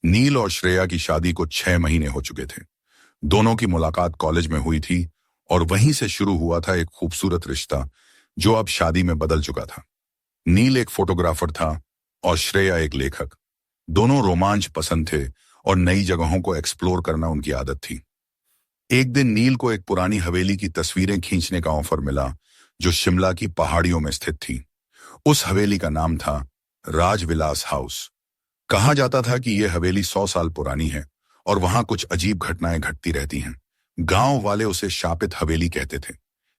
नील और श्रेया की शादी को 6 महीने हो चुके थे। दोनों की मुलाकात कॉलेज में हुई थी और वहीं से शुरू हुआ था एक खूबसूरत रिश्ता जो अब शादी में बदल चुका था। नील एक फोटोग्राफर था और श्रेया एक लेखक। दोनों रोमांच पसंद थे और नई जगहों को एक्सप्लोर करना उनकी आदत थी। एक दिन नील को एक पुरानी हवेली की तस्वीरें खींचने का ऑफर मिला जो शिमला की पहाड़ियों में स्थित थी। उस हवेली का नाम था राजविलास हाउस। कहा जाता था कि यह हवेली 100 साल पुरानी है और वहां कुछ अजीब घटनाएं घटती रहती हैं। गांव वाले उसे शापित हवेली कहते थे।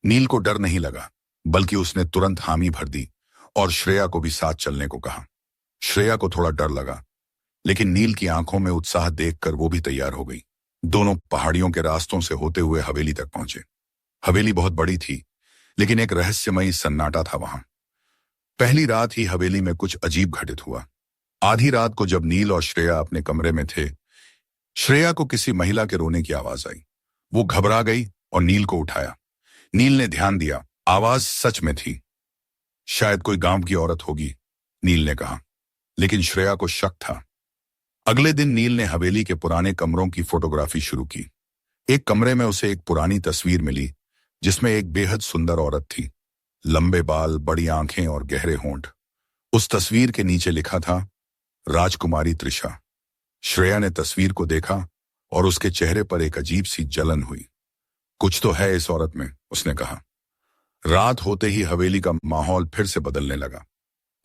नील को डर नहीं लगा, बल्कि उसने तुरंत हामी भर दी और श्रेया को भी साथ चलने को कहा। श्रेया को थोड़ा डर लगा, लेकिन नील की आंखों में उत्साह देखकर वो भी तैयार हो गई। दोनों पहाड़ियों के रास्तों से होते हुए हवेली तक पहुंचे। हवेली बहुत बड़ी थी, लेकिन एक रहस्यमयी सन्नाटा था वहां। पहली रात ही हवेली में कुछ अजीब घटित हुआ। आधी रात को जब नील और श्रेया अपने कमरे में थे, श्रेया को किसी महिला के रोने की आवाज आई। वो घबरा गई और नील को उठाया। नील ने ध्यान दिया, आवाज सच में थी। शायद कोई गांव की औरत होगी, नील ने कहा, लेकिन श्रेया को शक था। अगले दिन नील ने हवेली के पुराने कमरों की फोटोग्राफी शुरू की। एक कमरे में उसे एक पुरानी तस्वीर मिली जिसमें एक बेहद सुंदर औरत थी। लंबे बाल, बड़ी आंखें और गहरे होंठ। उस तस्वीर के नीचे लिखा था, राजकुमारी त्रिशा। श्रेया ने तस्वीर को देखा और उसके चेहरे पर एक अजीब सी जलन हुई। कुछ तो है इस औरत में, उसने कहा। रात होते ही हवेली का माहौल फिर से बदलने लगा।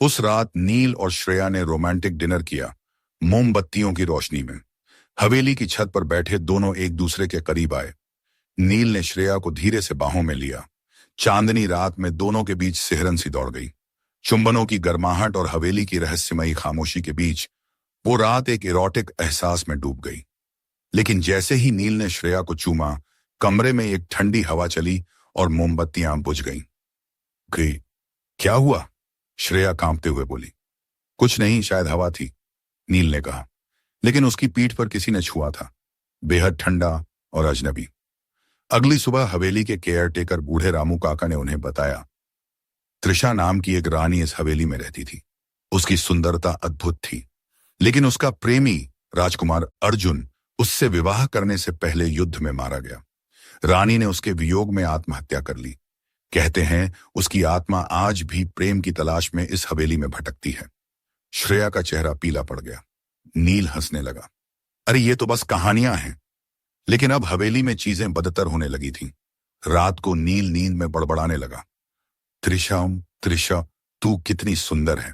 उस रात नील और श्रेया ने रोमांटिक डिनर किया, मोमबत्तियों की रोशनी में। हवेली की छत पर बैठे दोनों एक दूसरे के करीब आए। नील ने श्रेया को धीरे से बाहों में लिया। चांदनी रात में दोनों के बीच सिहरन सी दौड़ गई। चुंबनों की गर्माहट और हवेली की रहस्यमयी खामोशी के बीच वो रात एक इरोटिक एहसास में डूब गई। लेकिन जैसे ही नील ने श्रेया को चूमा, कमरे में एक ठंडी हवा चली और मोमबत्तियां बुझ गईं। गई, क्या हुआ? श्रेया कांपते हुए बोली। कुछ नहीं, शायद हवा थी, नील ने कहा। लेकिन उसकी पीठ पर किसी ने छुआ था, बेहद ठंडा और अजनबी। अगली सुबह हवेली के केयरटेकर बूढ़े रामू काका ने उन्हें बताया, त्रिशा नाम की एक रानी इस हवेली में रहती थी। उसकी सुंदरता अद्भुत थी, लेकिन उसका प्रेमी राजकुमार अर्जुन उससे विवाह करने से पहले युद्ध में मारा गया। रानी ने उसके वियोग में आत्महत्या कर ली। कहते हैं उसकी आत्मा आज भी प्रेम की तलाश में इस हवेली में भटकती है। श्रेया का चेहरा पीला पड़ गया। नील हंसने लगा। अरे ये तो बस कहानियां हैं। लेकिन अब हवेली में चीजें बदतर होने लगी थीं। रात को नील नींद में बड़बड़ाने लगा, त्रिशा, त्रिशा, तू कितनी सुंदर है।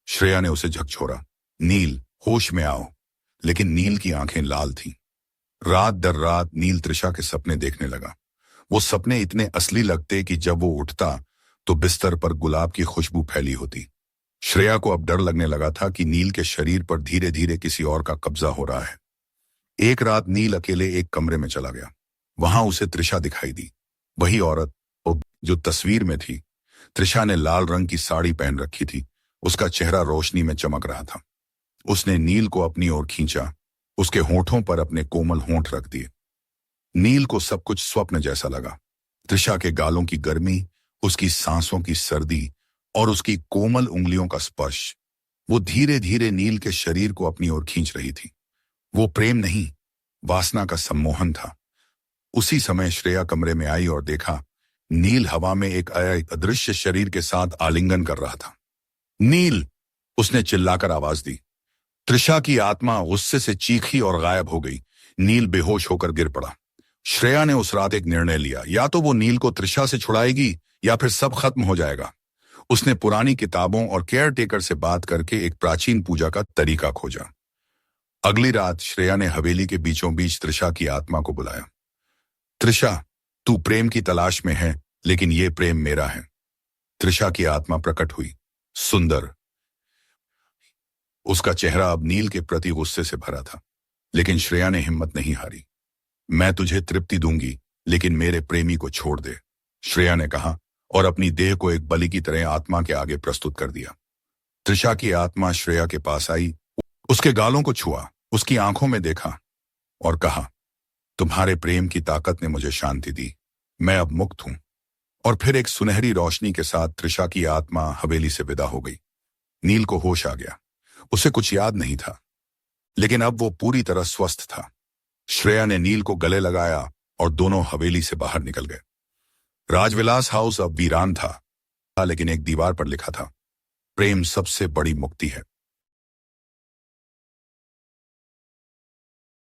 श्रेया ने उसे झकझोरा, नील होश में आओ। लेकिन नील की आंखें लाल थीं। रात दर रात नील त्रिशा के सपने देखने लगा। वो सपने इतने असली लगते कि जब वो उठता तो बिस्तर पर गुलाब की खुशबू फैली होती। श्रेया को अब डर लगने लगा था कि नील के शरीर पर धीरे धीरे किसी और का कब्जा हो रहा है। एक रात नील अकेले एक कमरे में चला गया। वहां उसे त्रिशा दिखाई दी, वही औरत जो तस्वीर में थी। त्रिशा ने लाल रंग की साड़ी पहन रखी थी। उसका चेहरा रोशनी में चमक रहा था। उसने नील को अपनी ओर खींचा, उसके होठों पर अपने कोमल होंठ रख दिए। नील को सब कुछ स्वप्न जैसा लगा। त्रिशा के गालों की गर्मी, उसकी सांसों की सर्दी और उसकी कोमल उंगलियों का स्पर्श। वो धीरे धीरे नील के शरीर को अपनी ओर खींच रही थी। वो प्रेम नहीं, वासना का सम्मोहन था। उसी समय श्रेया कमरे में आई और देखा, नील हवा में एक अदृश्य शरीर के साथ आलिंगन कर रहा था। नील, उसने चिल्लाकर आवाज दी। त्रिशा की आत्मा गुस्से से चीखी और गायब हो गई। नील बेहोश होकर गिर पड़ा। श्रेया ने उस रात एक निर्णय लिया, या तो वो नील को त्रिशा से छुड़ाएगी या फिर सब खत्म हो जाएगा। उसने पुरानी किताबों और केयरटेकर से बात करके एक प्राचीन पूजा का तरीका खोजा। अगली रात श्रेया ने हवेली के बीचों बीच त्रिशा की आत्मा को बुलाया। त्रिशा, तू प्रेम की तलाश में है, लेकिन ये प्रेम मेरा है। त्रिशा की आत्मा प्रकट हुई, सुंदर। उसका चेहरा अब नील के प्रति गुस्से से भरा था। लेकिन श्रेया ने हिम्मत नहीं हारी। मैं तुझे तृप्ति दूंगी, लेकिन मेरे प्रेमी को छोड़ दे, श्रेया ने कहा और अपनी देह को एक बलि की तरह आत्मा के आगे प्रस्तुत कर दिया। त्रिशा की आत्मा श्रेया के पास आई, उसके गालों को छुआ, उसकी आंखों में देखा और कहा, तुम्हारे प्रेम की ताकत ने मुझे शांति दी, मैं अब मुक्त हूं। और फिर एक सुनहरी रोशनी के साथ त्रिशा की आत्मा हवेली से विदा हो गई। नील को होश आ गया। उसे कुछ याद नहीं था। लेकिन अब वो पूरी तरह स्वस्थ था। श्रेया ने नील को गले लगाया और दोनों हवेली से बाहर निकल गए। राजविलास हाउस अब वीरान था, लेकिन एक दीवार पर लिखा था, प्रेम सबसे बड़ी मुक्ति है।